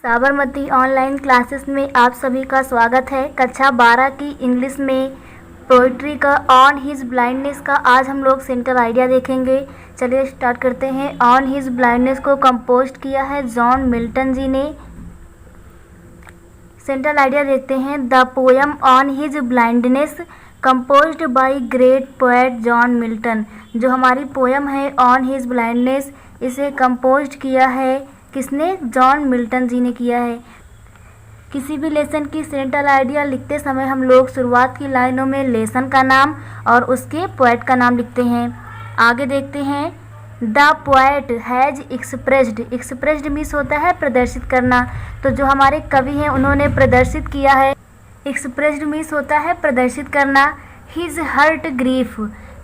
Sabarmati online classes में आप सभी का स्वागत है। कक्षा 12 की इंग्लिश में पोइट्री का ऑन हिज ब्लाइंडनेस का आज हम लोग सेंट्रल आइडिया देखेंगे। चलिए स्टार्ट करते हैं। ऑन हिज ब्लाइंडनेस को कंपोज किया है जॉन मिल्टन जी ने। सेंट्रल आइडिया देखते हैं। The poem on his blindness composed bye great poet John Milton. जो हमारी पोएम है ऑन हिज ब्लाइंडनेस, इसे कंपोज किया है किसने? जॉन मिल्टन जी ने किया है। किसी भी लेसन की सेंट्रल आइडिया लिखते समय हम लोग शुरुआत की लाइनों में लेसन का नाम और उसके पोएट का नाम लिखते हैं। आगे देखते हैं। The poet has expressed means होता है प्रदर्शित करना। तो जो हमारे कवि हैं उन्होंने प्रदर्शित किया है। एक्सप्रेस्ड मीन्स होता है प्रदर्शित करना। हिज हर्ट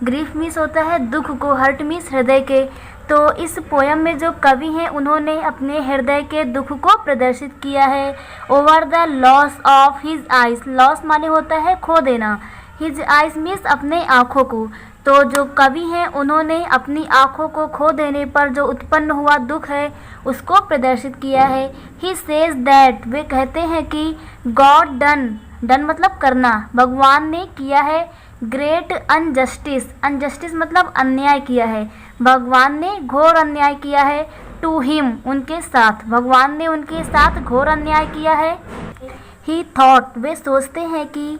ग्रीफ मीन्स होता है दुख को, हर्ट मीन्स हृदय के। तो इस पोयम में जो कवि हैं उन्होंने अपने हृदय के दुख को प्रदर्शित किया है। Over the loss of his eyes, loss माने होता है खो देना, हिज आइज मीन्स अपने आँखों को। तो जो कवि हैं उन्होंने अपनी आँखों को खो देने पर जो उत्पन्न हुआ दुख है उसको प्रदर्शित किया है। ही सेज दैट, वे कहते हैं कि गॉड डन मतलब करना, भगवान ने किया है ग्रेट अनजस्टिस मतलब अन्याय किया है, भगवान ने घोर अन्याय किया है। टू हिम, उनके साथ, भगवान ने उनके साथ घोर अन्याय किया है। ही थॉट, वे सोचते हैं कि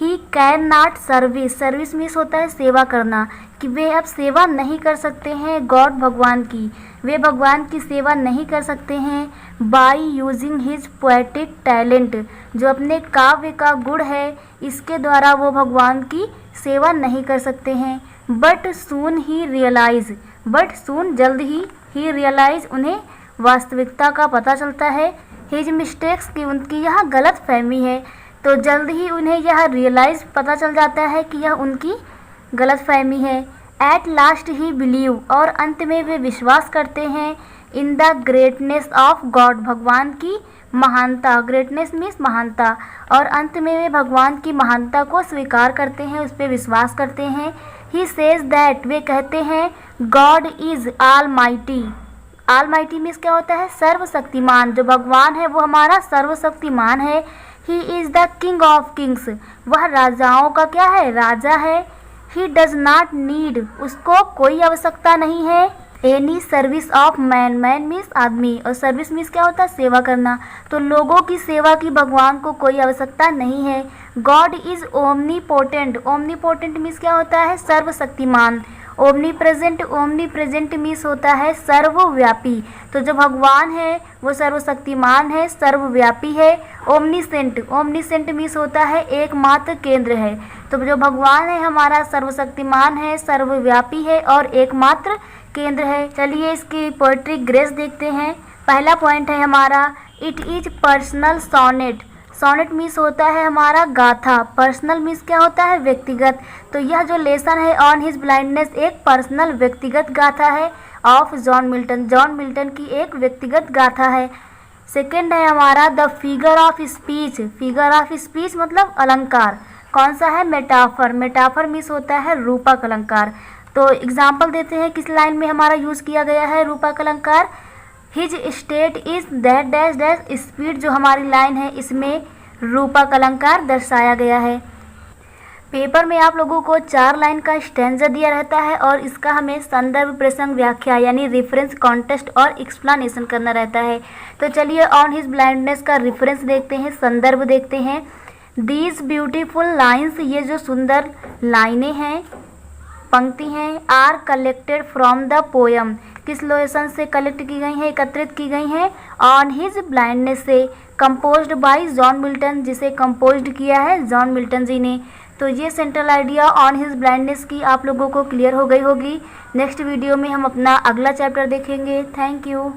he can not service means होता है सेवा करना, कि वे अब सेवा नहीं कर सकते हैं गॉड भगवान की, वे भगवान की सेवा नहीं कर सकते हैं। By using his poetic talent, जो अपने काव्य का गुण है इसके द्वारा वो भगवान की सेवा नहीं कर सकते हैं। बट सून जल्द ही रियलाइज, उन्हें वास्तविकता का पता चलता है। हिज मिस्टेक्स की, उनकी यह गलत फहमी है। तो जल्द ही उन्हें यह रियलाइज पता चल जाता है कि यह उनकी गलत फहमी है। एट लास्ट ही बिलीव, और अंत में वे विश्वास करते हैं in the greatness of God, भगवान की महानता, ग्रेटनेस मीन्स महानता, और अंत में वे भगवान की महानता को स्वीकार करते हैं, उस पर विश्वास करते हैं। ही सेज दैट, वे कहते हैं God is all mighty means क्या होता है? सर्वशक्तिमान। जो भगवान है वो हमारा सर्वशक्तिमान है। He is the king of Kings, वह राजाओं का क्या है? राजा है। ही डज नॉट नीड, उसको कोई आवश्यकता नहीं है। Any service of man means आदमी, और सर्विस मीन्स क्या होता है? सेवा करना। तो लोगों की सेवा की भगवान को कोई आवश्यकता नहीं है। गॉड इज ओमनीपोटेंट मीन्स क्या होता है? सर्वशक्तिमान। ओमनीप्रेजेंट मीन्स होता है सर्वव्यापी। तो जो भगवान है वो सर्वशक्तिमान है, सर्वव्यापी है। ओमनीसेंट मीन्स होता है एकमात्र केंद्र है। तो जो भगवान है हमारा सर्वशक्तिमान है, सर्वव्यापी है और एकमात्र केंद्र है। चलिए इसकी पोएट्री ग्रेस देखते हैं। पहला पॉइंट है हमारा it is personal sonnet means होता है हमारा गाथा, पर्सनल मीन्स क्या होता है? व्यक्तिगत। तो यह जो लेसन है ऑन हिज ब्लाइंडनेस एक पर्सनल व्यक्तिगत गाथा है ऑफ जॉन मिल्टन की एक व्यक्तिगत गाथा है। सेकंड है हमारा द फिगर ऑफ स्पीच मतलब अलंकार। कौन सा है? मेटाफर मीन्स होता है रूपक अलंकार। तो एग्जाम्पल देते हैं किस लाइन में हमारा यूज़ किया गया है रूपक अलंकार। His state is that dash dash speed, जो हमारी लाइन है इसमें रूपक अलंकार दर्शाया गया है। पेपर में आप लोगों को 4 लाइन का स्टैंजा दिया रहता है और इसका हमें संदर्भ प्रसंग व्याख्या यानी रेफरेंस कॉन्टेक्स्ट और एक्सप्लेनेशन करना रहता है। तो चलिए ऑन हिज ब्लाइंडनेस का रेफरेंस देखते हैं, संदर्भ देखते हैं। दीज ब्यूटीफुल लाइन्स, ये जो सुंदर लाइनें हैं, पंक्ति हैं, are collected from the poem, किस लेसन से कलेक्ट की गई हैं, एकत्रित की गई हैं? ऑन हिज ब्लाइंडनेस से। कंपोज्ड बाय जॉन मिल्टन, जिसे कंपोज्ड किया है जॉन मिल्टन जी ने। तो ये central idea on his blindness की आप लोगों को क्लियर हो गई होगी। नेक्स्ट वीडियो में हम अपना अगला चैप्टर देखेंगे। Thank you.